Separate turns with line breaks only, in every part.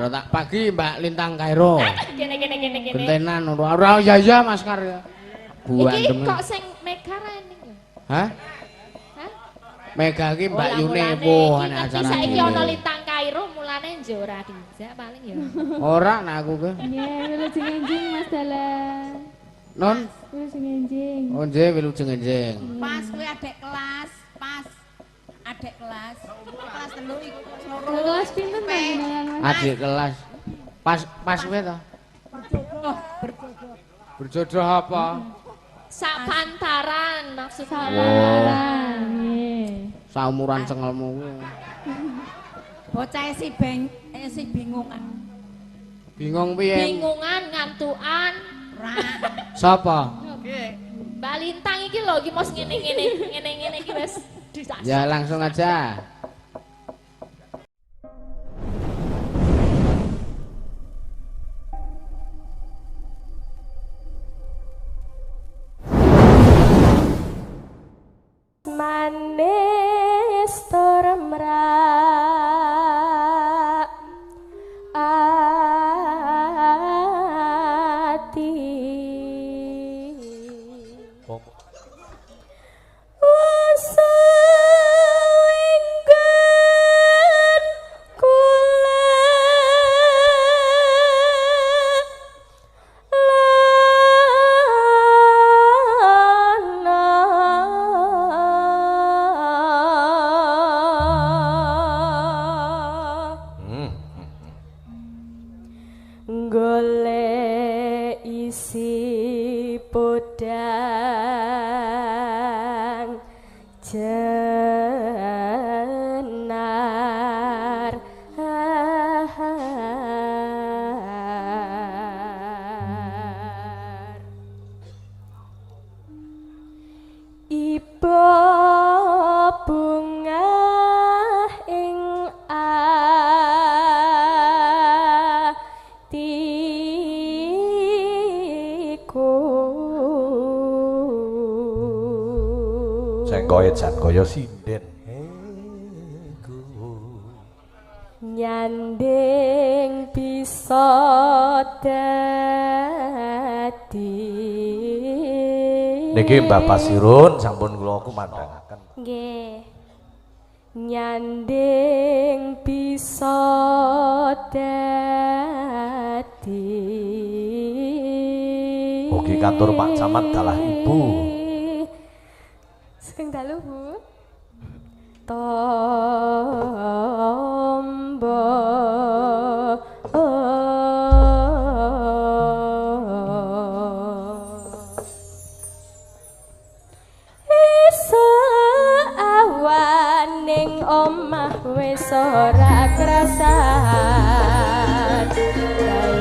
Tak pagi Mbak Lintang Kairo.
Kene.
Gentenan ora ya Maskar ya.
Iki kok sing Mega rene lho.
Hah?
Hah?
Mega iki Mbak Yune ana acara.
Saiki ana Lintang Kairo mulane njo ora dijak paling ya.
Ora nek aku ke.
Nggih, wilujeng enjing Mas Dalan.
Non?
Wilujeng enjing.
Oh nggih wilujeng enjing.
Pas kuwi adek kelas, pas adek kelas. Kelas 3 iku
Kelas pinten panjenengan Mas?
Adik kelas. Pas kowe to? Berjodoh apa?
Sapantaran maksudnya.
Saparan. Nggih.
Saumuran cengelmu kuwi.
bocah si bingungan.
Bingung piye?
Bingungan ngantukan.
Sapa?
Mbak Lintang iki lho iki mos ngene iki wis disak.
Ya langsung aja.
Manis termrak ati wasawingken kula golek isi podang jenar iba bunga ing
Sengkoe jan kaya sinden.
nyanding bisa dadi
Niki Mbak Pasirun sampun kula kumandangaken.
nggih nyanding bisa dadi
Mugi kantor Pak Camat dalah Ibu.
Sing dalu Bu tombo awaning omah wis ora krasan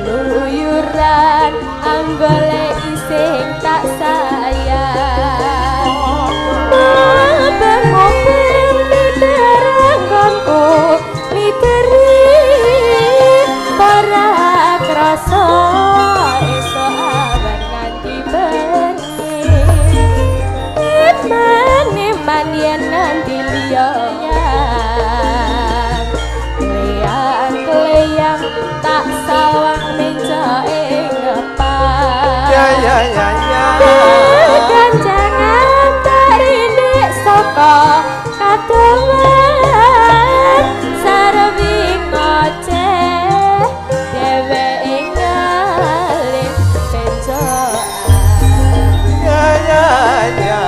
kaluyuran anggole ising tak sayang bengopeng diteranggonku miteri para krasa iso awan nganti bengi iman yen nanti liyang kleyang tak sawang meja ing ngepas
Ya
ganjangan tarindik saka kadewan sarwi ngoceh dheweke ngalih penjoan
ya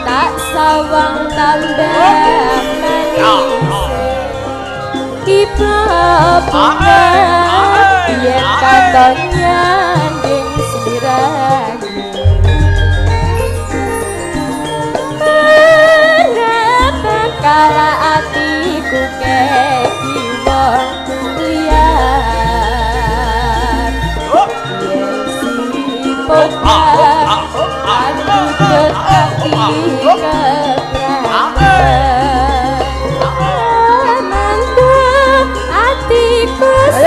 tak sawang tambah manis iba bunga yen katon nyanding sirani kala atiku keki wong liyan yen siput aku tetap di keberan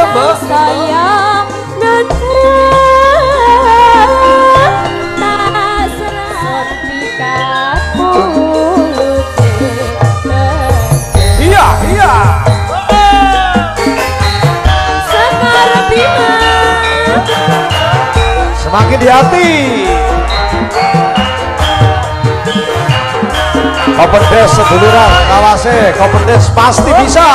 mbak
sayang netra tak sertifikat
iya iya
Sekar Bima
semakin di hati Koperdes seduluran kawase Koperdes pasti bisa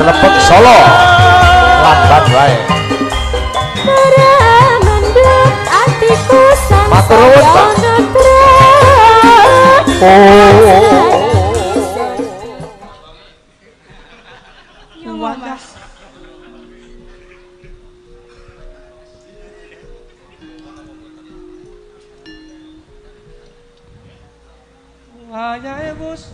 Selepet Solo lambat wae matur nuwun Pak
ya bos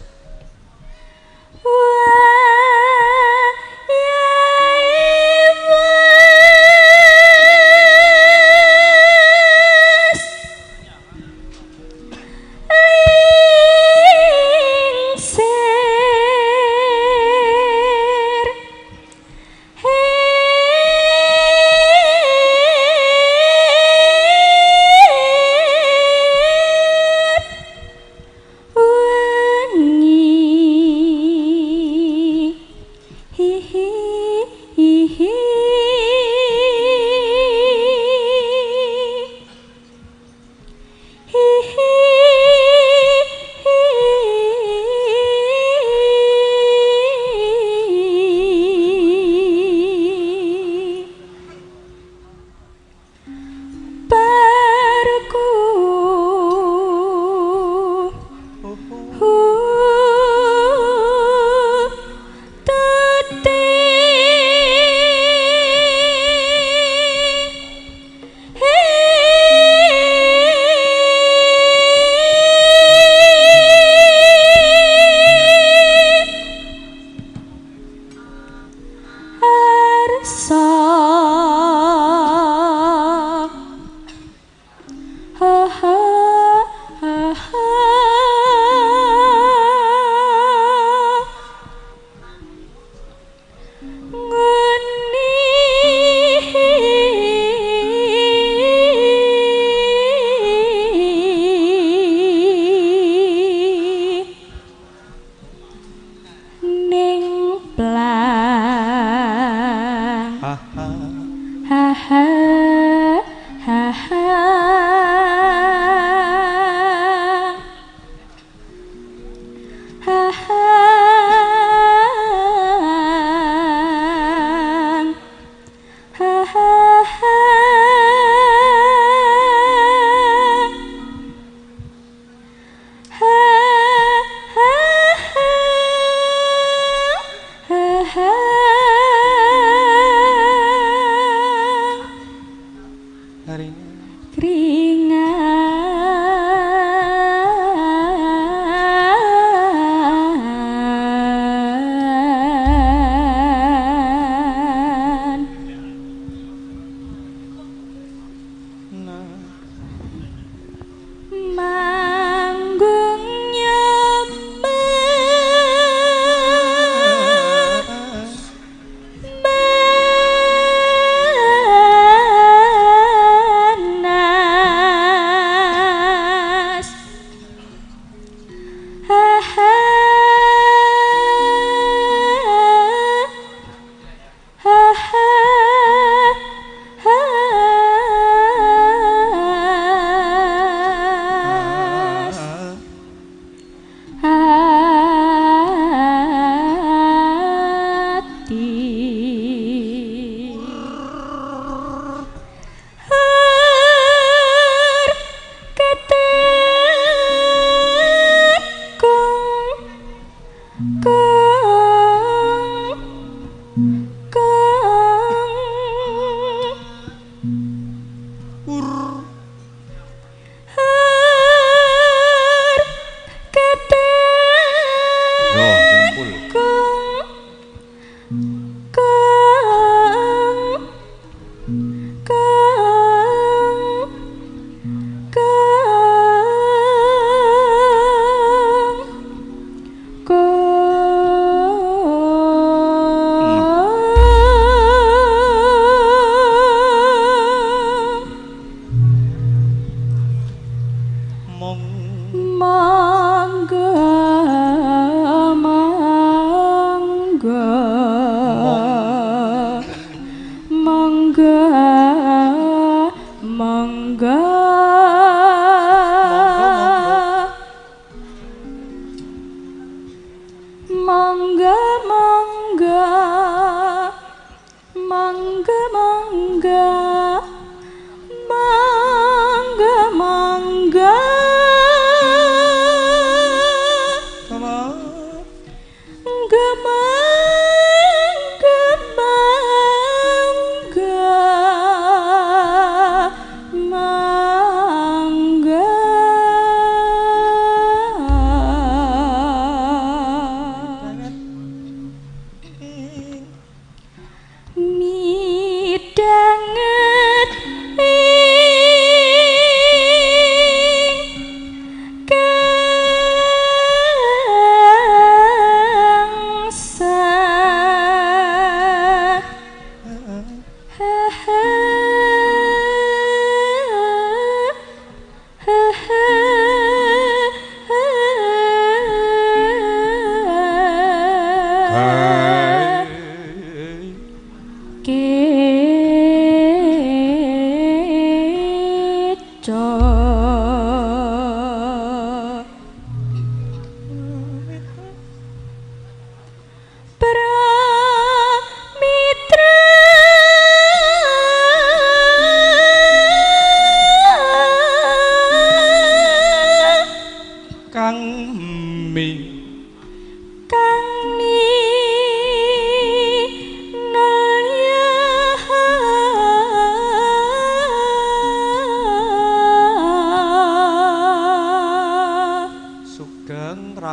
hari ini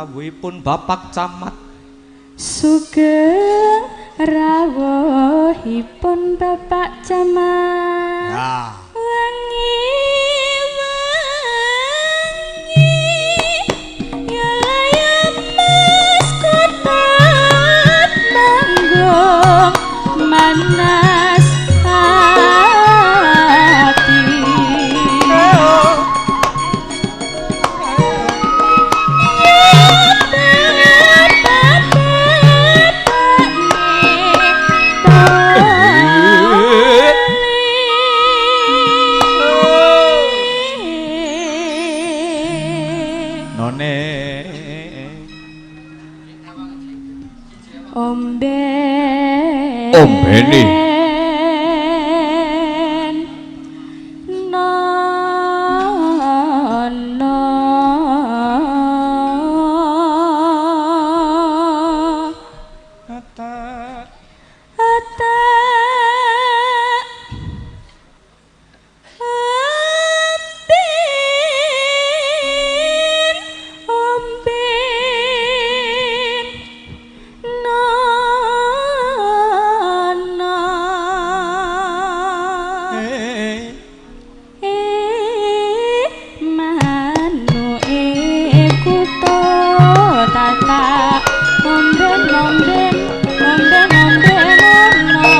rawuhipun Bapak Camat.
Sugeng rawuhipun Bapak Camat.
Ya.
Wangi wangi ya mas kotat manggung manas hati.
Ombeni
Tata omben omben omben omben omben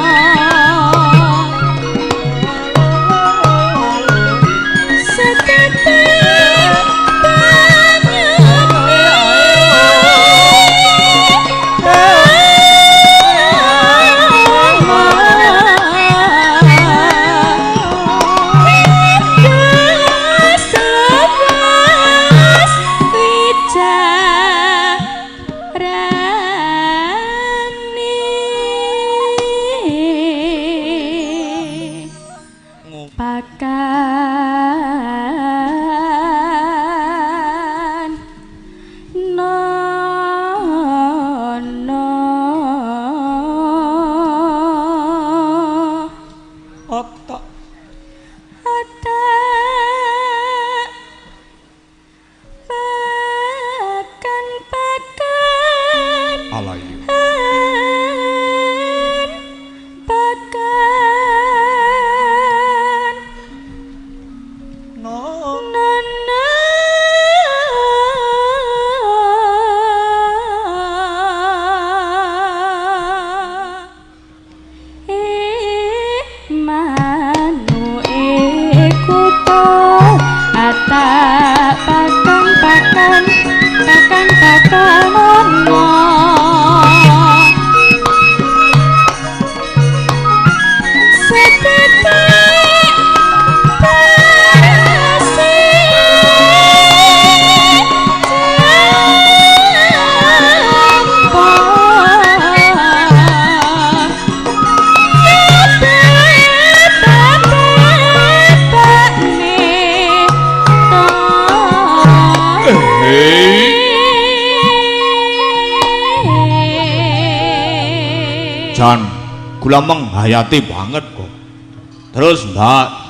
jan kula menghayati banget kok. Terus Mbak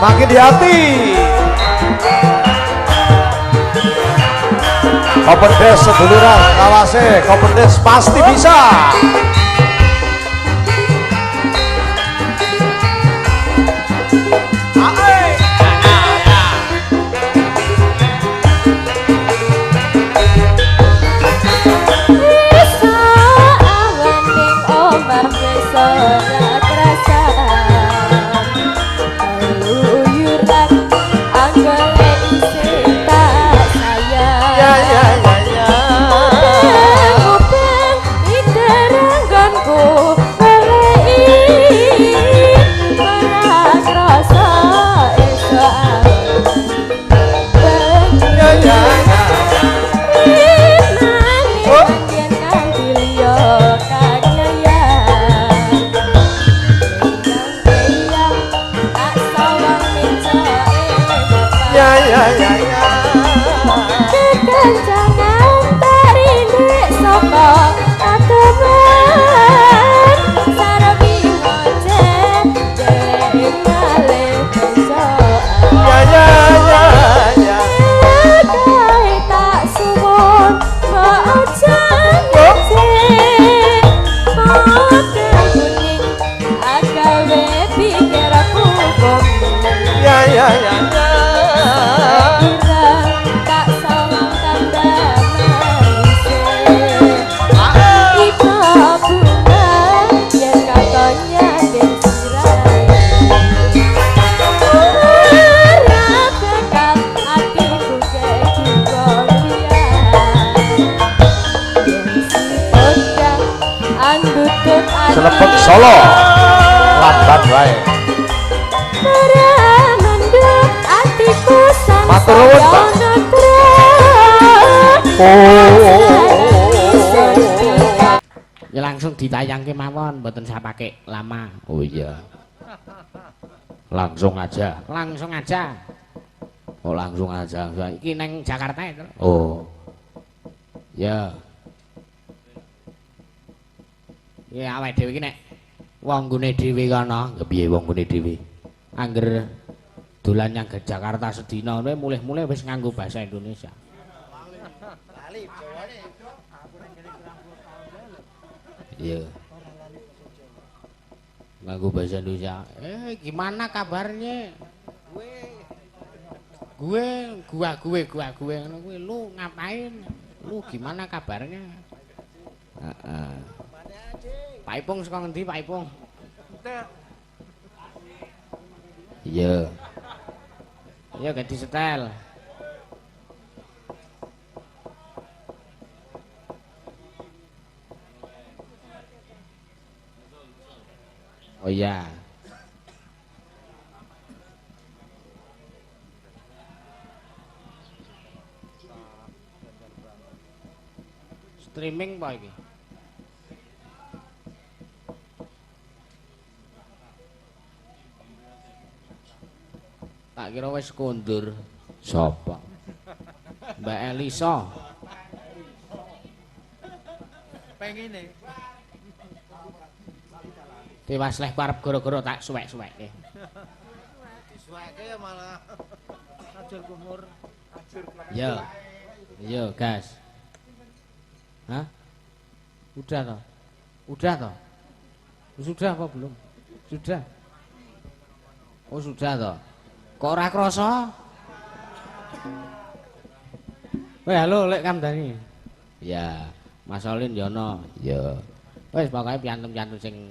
semakin di hati. Koperdes seduluran kawase, Koperdes pasti bisa.
kekencangan tarindik sapa atemen sarbi ngoceh dengale besoan kae tak suwun macan ngoceh pakai kuning agawe pikir aku tak sawang tanda manisnya ibu bunga yang katanya den sirai harap dekat hatiku kejuang dia yang si podang andutut
Selebek Solo lambat wae.
mendut hatiku
Matur nuwun, Mbak.
Ya langsung ditayangke mawon, mboten sapake lama. Oh iya. Langsung aja. Langsung aja. Oh langsung aja. Iki neng Jakarta itu. Oh. Ya. Ya awake dhewe iki nek wong nggone dhewe kana, ya piye wong nggone dhewe. Angger dolan nyang ke Jakarta sedina kowe mulih-mulih wis nganggo basa Indonesia. Iya. Nganggo bahasa Indonesia. Gimana kabarnya? Gue ngono kuwi. Lu ngapain? Lu gimana kabarnya? Heeh. Pak Ipung saka ngendi, Pak Ipung? Iya. Iya ganti setel. Oh iya. Streaming apa iki? Tak kira wis kondur. Sapa? Mbak Elisa. Pengine. Tewas leh arep gara-gara tak suwek-suwekke. Disuwekke ya malah ajur kumur. Yo. Yo, gas. Hah? Udah toh? Udah toh? Sudah apa belum? Sudah. Oh, sudah toh. Kok ora krasa? Weh, halo Lek Kamdani. Ya, Mas Olin yono. Ya. Wis pokoke piantun-piantun sing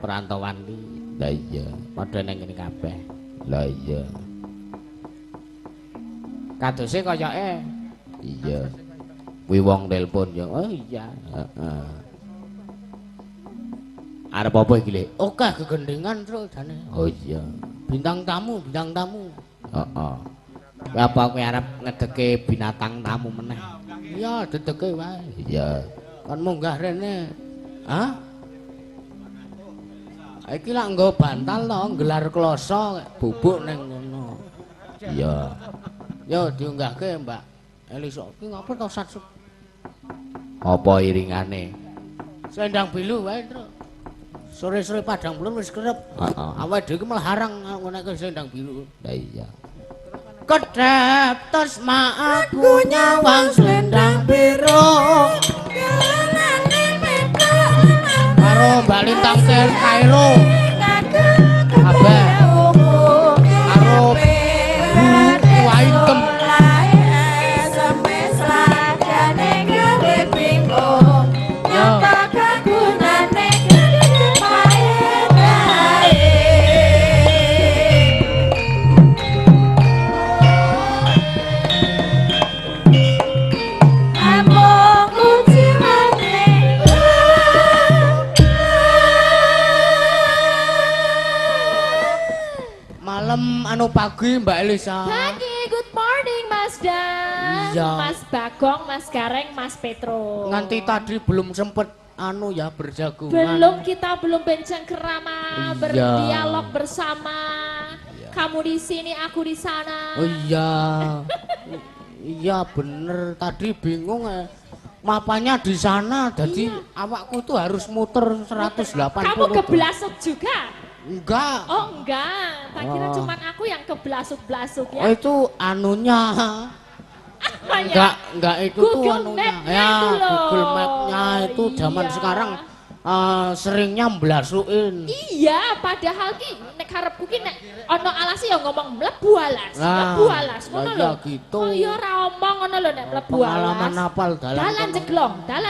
perantauan iki. Lah iya, padha nang kene kabeh. Lah iya. Kadose koyoke. Iya. Kuwi wong telepon ya. Oh iya, heeh. Arep apa iki, Lek? Oke, gegendengan terus jane. Oh iya. Bintang tamu. Heeh. Apa kowe arep ngedeke binatang tamu meneh? Iya, dedeke wae. Iya. Kon munggah rene. Hah? Iki lak nggo bantal to, gelar kloso bubuk ning ngono. Iya. Yo diunggahke, Mbak Elisa. Ki ngopo to sat? Apa iringane? Selendang bilu wae, Tru. Sore-sore padang belum wis kerep. Heeh. Awake dhewe malah harang ngoneke selendang biru. Lah iya. Kedep tos mak aku nyawang selendang biru. Karo Mbak Lintang Ken Kairo. Kabeh. Karo Bu Waitem. Anu pagi Mbak Elisa.
Pagi, good morning Mas Dan.
Iya.
Mas Bagong, Mas Gareng, Mas Petro.
Nganti tadi belum sempet anu ya berjagungan.
Belum kita belum benceng kerama
Iya.
berdialog bersama.
Iya.
Kamu di sini, aku di sana.
Oh iya. Iya bener, tadi bingung mapanya di sana, jadi awakku tuh harus muter 180.
Kamu kebelasuk juga?
Enggak.
Oh enggak, tak kira cuman aku yang kebelasuk-belasuk ya.
Oh itu anunya. Enggak itu tuh anunya. Ya, Google Map-nya itu zaman sekarang seringnya mblasukin.
Iya, padahal ki nek karepku ki nek ana alas ya ngomong mlebu alas, mlebu alas ngono lho.
Gitu.
Oh iya ora omong ngono lho nek mlebu alas.
Pengalaman apal
dalan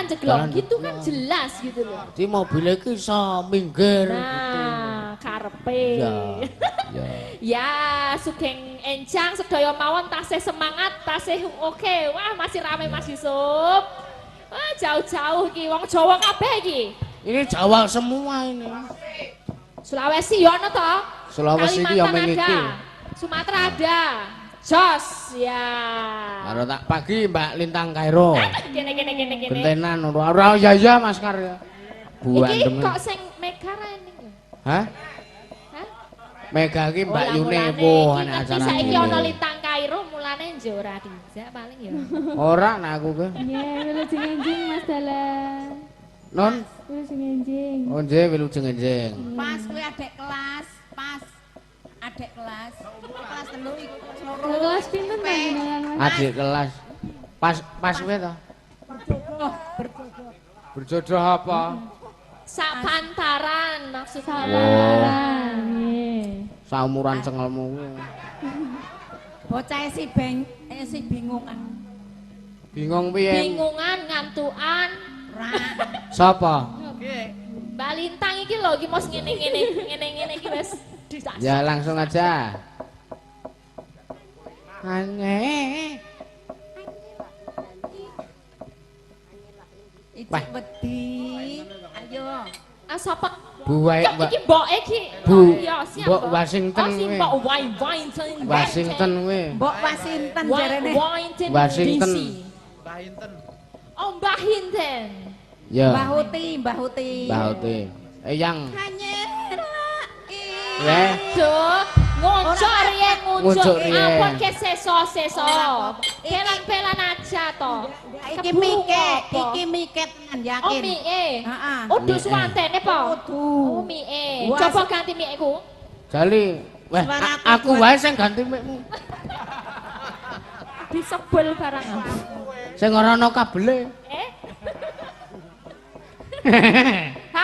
jeglong gitu kan jelas gitu loh.
Di mobil iki iso minggir gitu.
Nah, karepe.
Ya.
Ya, sugeng enjang sedaya mawon tasih semangat, tasih oke. Wah, masih rame Mas Yusuf. Wah, jauh-jauh iki wong Jawa kabeh iki.
Ini Jawa semua ini.
Sulawesi ya ono to?
Sulawesi iki ya
Kalimantan
mengiki.
ada. Sumatera ada. Jos ya.
Karo tak pagi Mbak Lintang Kairo.
Kene.
Gentenan ora ya Mas Kar ya.
Iki
Buandem.
kok sing mega rene.
Hah?
Hah?
Mega iki Mbak
Oh,
Yune
mulane
po
iki
ana
ngerti
acara.
saiki ana Lintang Kairo mulane njora dijak paling ya.
Ora nek aku ke.
Nggih, wilujeng enjing Mas Dalan.
Non,
Wilujeng enjing.
oh nggih wilujeng enjing.
Pas kuwi adek kelas, pas adek kelas. Kelas 3 iku loro.
Kelas pinten panjenengan Mas?
Adik kelas. Pas kowe to? Berjodoh apa?
Sak pantaran maksudnya.
Sabaran. Nggih.
Saumuran cengelmu kuwi.
Bocah si bingungan.
Bingung piye?
Bingungan, ngantukan.
Sapa?
Mbak Lintang iki lho iki mos ngene iki wis.
Ya langsung aja. Aneh.
Icik wedi. Ayo.
Ah sapa?
Buwae
Yo, iki mboke iki.
Bu,
Iya, siap.
Mbok Washington
Oh, si
kuwi.
Mbok Washington.
Washington kuwi.
Mbok Washington jarene.
Washington.
Washington.
DC. Oh, Mbah Hinten.
Ya.
Mbah Huti.
Mbah Uti. Yang
Hanyelaki.
Duh, nguncuk riyen
Nguncuk
nguncuk.
riyen.
Ampun ke seso. Pelan-pelan aja to.
Iki mike tenan
Oh,
yakin.
mie.
Heeh.
Udus wantene po. Oh,
Kudu.
mie.
Wah,
Coba ganti mie ku.
Jali, weh
Suara
aku
kuat.
wae sing ganti mikmu.
Disebul barang.
Sing ora ana kabele.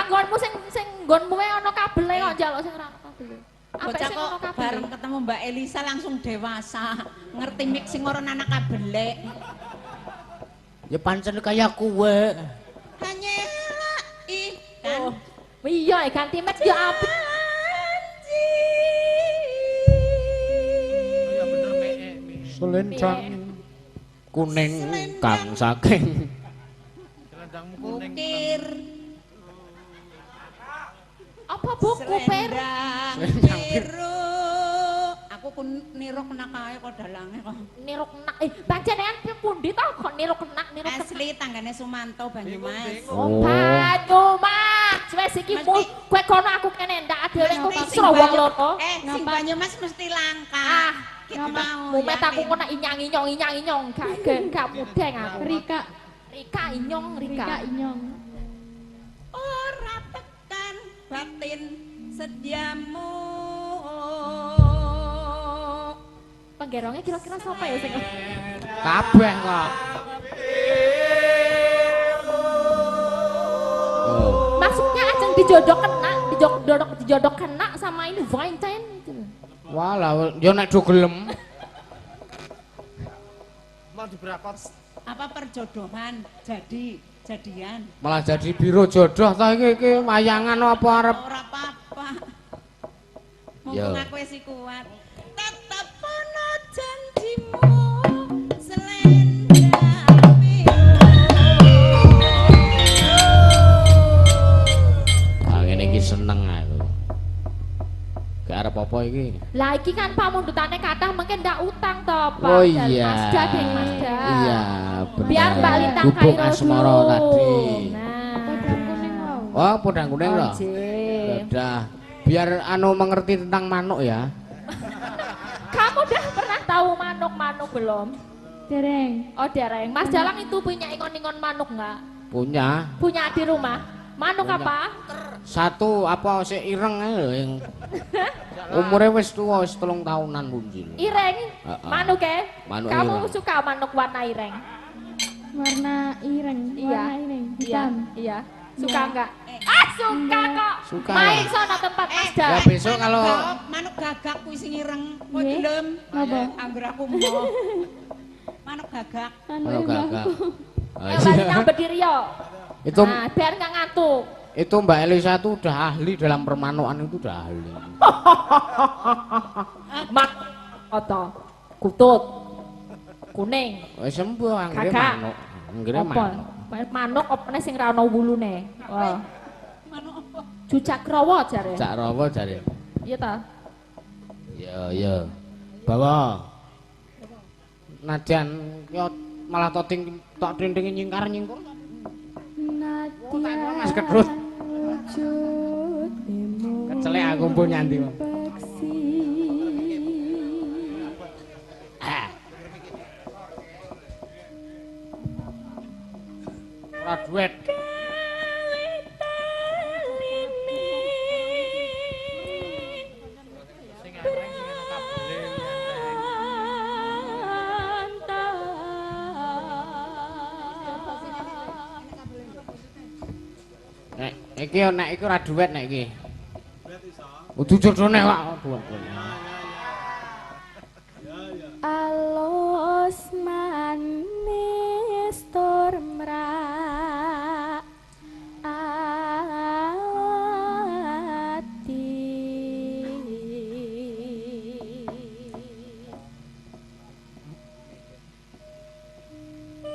Nggonmu sing nggonmu wae ana kabele kok njaluk sing ora ana kabele. Apa
Bocah
sing
kok
ana kabele?
bareng ketemu Mbak Elisa langsung dewasa. Ngerti mik sing ora anak kabelek.
Ya pancen kaya kowe.
Hanyelaki. Kan.
Oh, iya ganti mic ya apik.
Selendang kuning kang saking
Bukir.
Apa buku per?
Selendang biru. Aku kun niruk kena kae kok dalange kok.
Niruk kenak. Panjenengan pundi to kok niruk kenak?
Asli tanggane Sumanto Banyumas.
Oh, Banyumas. Wes iki mu kowe kono aku kene ndak adewe kok mesra wong loro.
Sing Banyumas mesti langka.
Ah,
Kita mau.
mumet aku kena inyang-inyong gak mudeng aku. Rika inyong.
Rika Inyong.
Ora tekan batin sediamu.
Penggerongnya kira-kira siapa ya sing?
kabeh kok. Oh.
Maksudnya ajeng dijodok kena sama ini Valentine gitu.
Walah, yo nek do gelem.
Apa perjodohan jadian
Malah jadi biro jodoh ta iki wayangan apa arep.
ora apa-apa.
Yo.
Mumpung aku wis kuat. Tetep ono janjimu selendang biru.
Ah ngene iki seneng aku. Gak arep apa iki.
Lah iki kan pamundutane kathah mungkin ndak utang to, Pak.
Oh
Dan
iya.
Masda deng Masda.
Iya, bener.
Biar Mbak Lintang
Gubuk
Kairo
asmara
dulu.
tadi.
Nah.
Podang kuning wow.
Oh, podang kuning loh.
Oje.
Udah. Biar anu mengerti tentang manuk ya.
Kamu udah pernah tahu manuk-manuk belum?
Dereng.
Oh dereng. Mas Dalang itu punya ingon-ingon manuk nggak?
Punya.
Punya di rumah. Manuk
Punya.
apa?
Satu apa sik ireng ae lho yang umure wis tuwa wis 3 tahunan punjil.
Ireng. Manuk ya?
Manuk
Kamu
ireng.
suka manuk warna ireng?
Warna ireng.
Iya.
Warna ireng.
Iya.
Hitam.
Iya. Suka
Iya.
enggak? Ah suka kok.
Suka.
Main sono tempat Mas
Ya
Dalang.
besok kalau
Manuk gagak kuwi sing ireng. Kowe
Nggih.
gelem?
Napa?
Angger aku mbok. Manuk gagak.
kalau gagak. Oh,
Ya balik nang berdiri yo.
Itu
Nah, biar nggak ngantuk.
itu Mbak Elisa tuh udah ahli dalam permanukan itu udah ahli.
Mak oto. Kutut. Kuning.
Wis sembuh anggere
Gagak.
manuk. Anggere
Apa?
manuk.
Manuk opene sing ra ono wulune. Wah.
Manuk apa?
Cucak rawa jare.
Cak rawa jare.
Iya ta?
Ya. Bawa. Nadyan yo malah toting tok tintingi nyingkar-nyingkur.
Nadia.
Mas Kedrut.
Wujudmu.
Kecelek aku mbuh nyanti.
Peksi.
Ora duet. Nek iki ora duet nek iki. Kudu jodone kok duet.
Alus manis tur mrak ati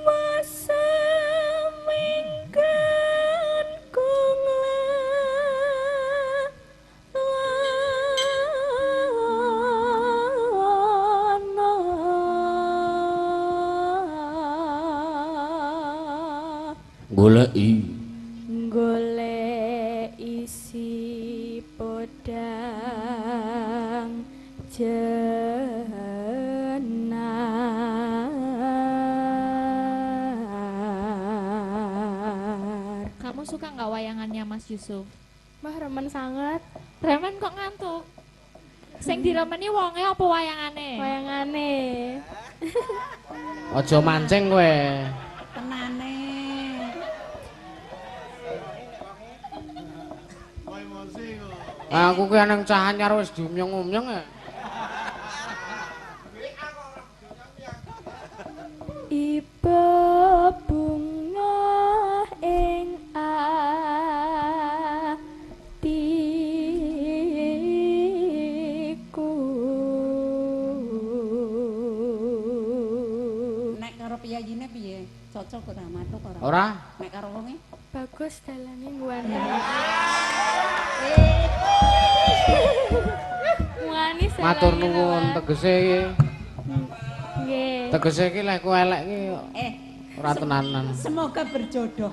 masa minggan kong
Goleki
golek isi podang jenar.
Kamu suka nggak wayangannya Mas Yusuf?
Mbah remen sangat
Remen kok ngantuk. Sing diremeni wonge apa wayangane?
wayangane.
aja mancing kowe.
Tenane.
Aku ki nang cah anyar wis diumyong-umyong ya.
Iba bunga ing atiku.
Nek karo piyayine piye? Cocok ora manuk ora?
Ora?
Nek karo wonge?
Bagus dalane ngguane. Manis
Matur nuwun tegese iki.
Nggih.
Tegese iki lek kowe elek iki ora tenanan.
Semoga berjodoh.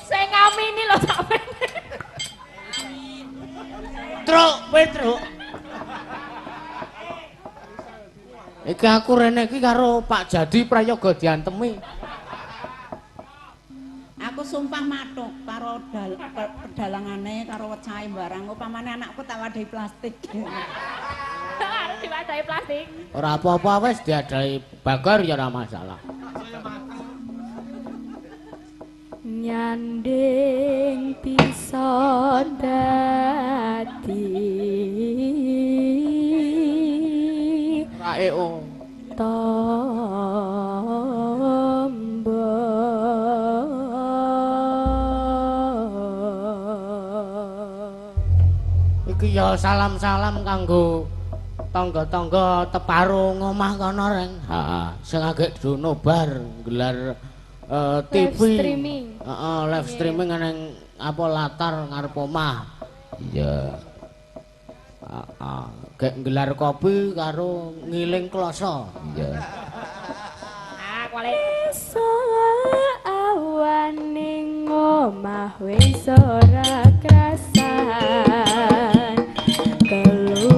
Sing ngamini lho sampeyan.
Truk, Petruk. Iki aku rene iki karo Pak Jadi Prayoga diantemi.
Aku sumpah matuk karo pedalangane karo wecahe barang upamane anakku tak wadahi plastik.
Harus diwadahi plastik.
Ora apa-apa wis diadahi bagar ya ora masalah.
Nyanding bisa dadi
EO. Iki ya salam-salam kanggo tangga-tangga teparung omah kono reng. Heeh, sing agek nobar gelar TV.
Live streaming.
Heeh, live streaming nang apa latar ngarep omah. Iya. Heeh, gek gelar kopi karo ngiling kloso. Iya.
Ah, kuali.
Awan ning omah wis ora krasan. Kelu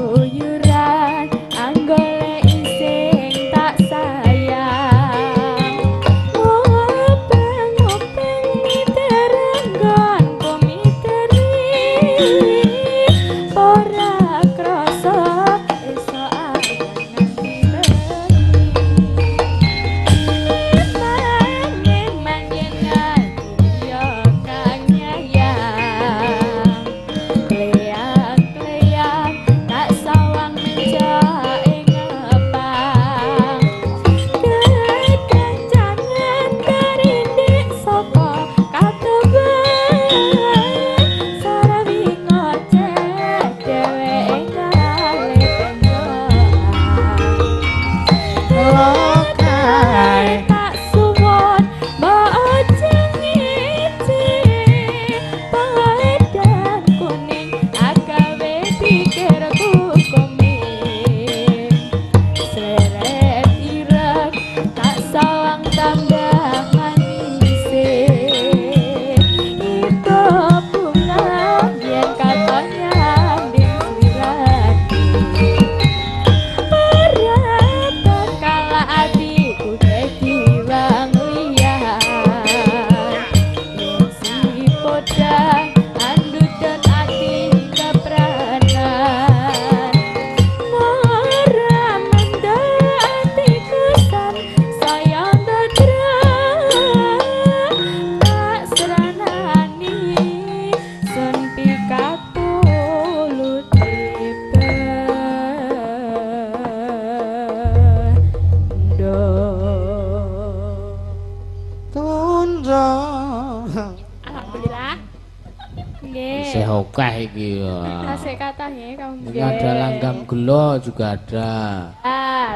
akeh iki ya.
Kasih katanya kamu.
Ini ada langgam gelo juga ada.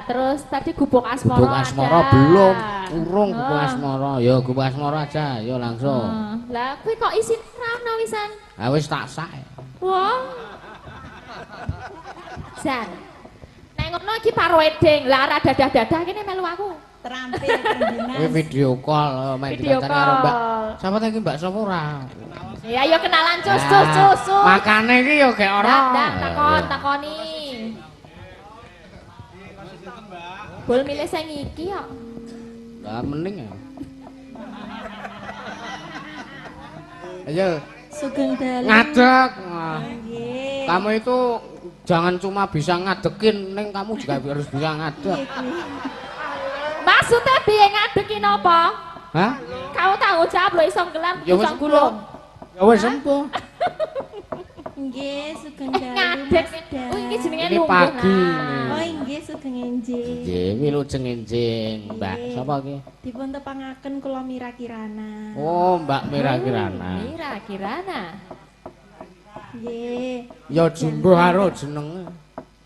Terus tadi gubuk asmara.
Gubuk asmara belum, urung gubuk asmara. Ya gubuk asmara aja, ya langsung.
Lah kuwi kok isin ra ono wisan.
Ah wis tak sak.
Wah. Jan. Nek ngono iki par wedding, lah ra dadah-dadah kene melu aku.
Terampil kendina.
Ini video call, main
Video
dikancani karo Mbak.
call.
Siapa tadi Mbak sapa ora?
Ya ayo kenalan cus.
Makane iki ya gek ora.
Ndak takoni. Bol milih sing iki kok.
Lah mending ya. Ayo
Sugeng dalu.
ngadeg.
Nggih.
Kamu itu jangan cuma bisa ngadekin, neng kamu juga harus bisa ngadeg.
Maksudnya piye ngadeki napa?
Hah?
Kau tanggung jawab lho iso gelam
Ya wis
iso gulung.
Ya wis empo.
Nggih, sugeng dalu.
Ngadek.
Mas Da.
Oh iki jenenge
Ini
lungguh.
pagi.
Oh, nggih sugeng enjing.
Nggih, wilujeng enjing, Mbak. Sapa iki?
Dipun tepangaken kula Mira Kirana.
Oh, Mbak Mira Kirana.
Mira Kirana.
Nggih.
Ya jumbo karo jenenge.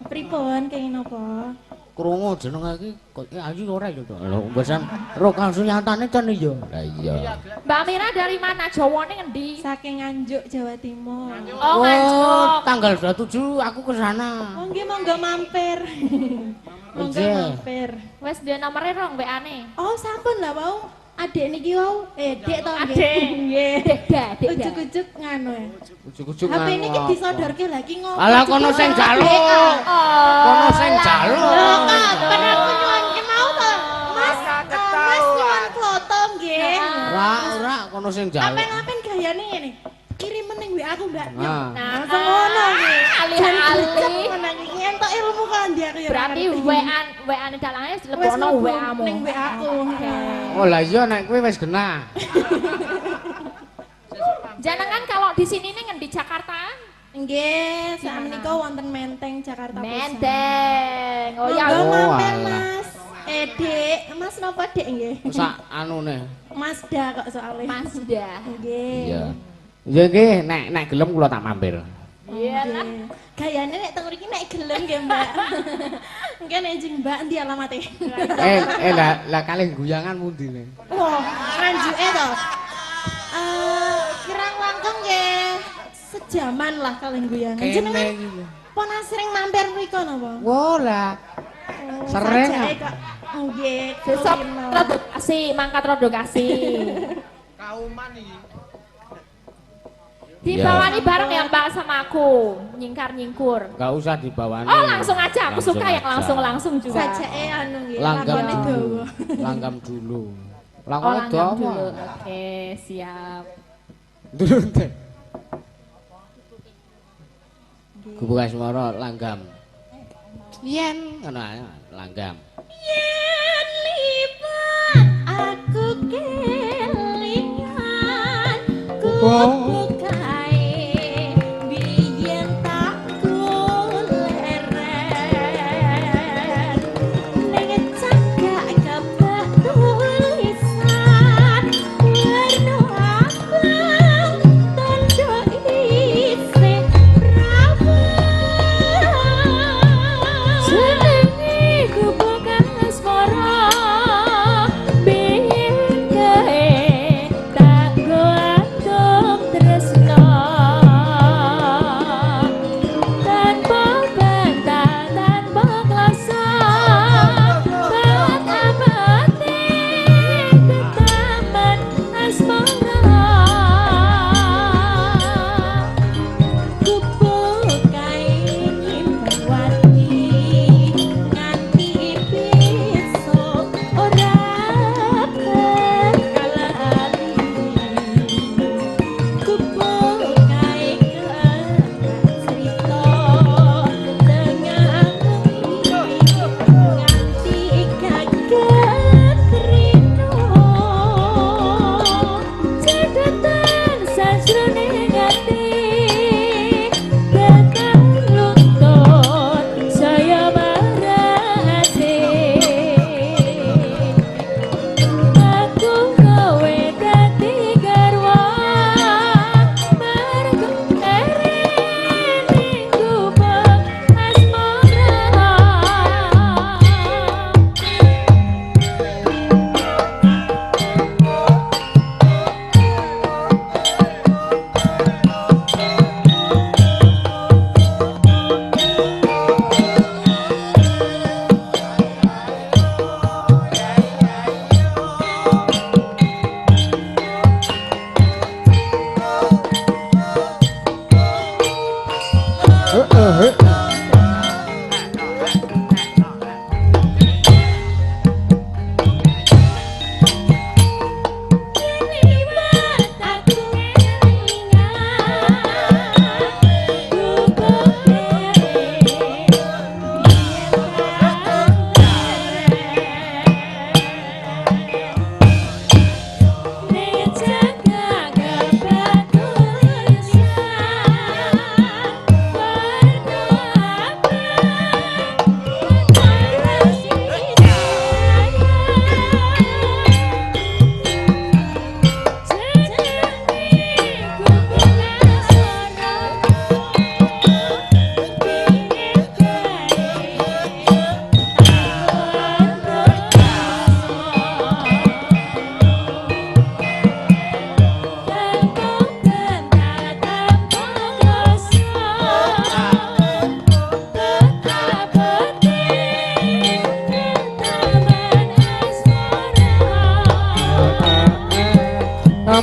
Pripun kenging napa?
Krungu jenenge iki kok ayu ora ya to. Lho, mbosan ro kangsu nyatane ten ya. Lah iya.
Mbak Mira dari mana? Jawane ngendi?
Saking Nganjuk, Jawa Timur.
Oh, Nganjuk.
Tanggal 27 aku ke sana.
Oh, nggih monggo mampir. Monggo
Nggih.
mampir.
Wes duwe nomere rong WA-ne.
Oh, sampun lah wau. Adik niki wau, Dek to nggih.
Adik.
Nggih.
Dek.
Ujuk-ujuk nganu.
Ujuk-ujuk
HP niki disodorke lagi ngopo.
Alah kono sing jaluk. Kono sing jaluk.
Lho, kapan aku nyuwunke mau to? Mas, Mas nyuwun foto nggih.
Ora kono sing jaluk.
Apen-apen gayane ngene. Kirim ning WA aku, Mbak.
Nah.
Langsung ngono nggih.
Alih-alih.
Menang iki entuk ilmu kan dia aku ya.
Berarti WA-ne dalange wis dilebokno WA-mu.
Ning WA aku.
Oh lah iya nek kowe wis genah.
Jenengan kalau di sini nih ngendi Jakarta?
Nggih, sakmenika wonten Menteng Jakarta Pusat.
Menteng. Oh ya.
Monggo
Oh,
mampir,
alah.
Mas. Dek, Mas napa Dek nggih?
Sak anune.
Mazda kok soalnya.
Mazda.
Nggih.
Iya. Ya nggih, nek gelem kula tak mampir.
Iya lah.
Nggih. Gayane nek teng mriki nek gelem nggih, Mbak. Nggih nek jeng Mbak endi alamate?
Lah kalih guyangan pundi ne?
Wah, nganjuke to. Kirang langkung nggih sejaman lah kalih guyangan. Jenengan pun sering mampir mriko napa?
Wah lah. Sering.
Sajake kok nggih.
Besok
kulino.
produksi, mangkat produksi. Dibawani bareng ya Mbak sama aku, nyingkar-nyingkur.
Enggak usah dibawani.
Oh langsung aja, aku suka yang
aja.
langsung juga.
Sajake anu nggih,
Langgam
lakone
dulu.
dawa.
Langgam dulu.
Oh
Lakone
langgam
dawa.
dulu, oke siap.
Dulu teh. Gubuk asmara langgam. Yen ngono ae langgam.
Yen libat aku kelingan kubu kae biyen tak kuleren ning cagak kebak tulisan warna abang tondo isih rawan senengi gubuk asmara biyen kae tak go antum terus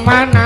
mana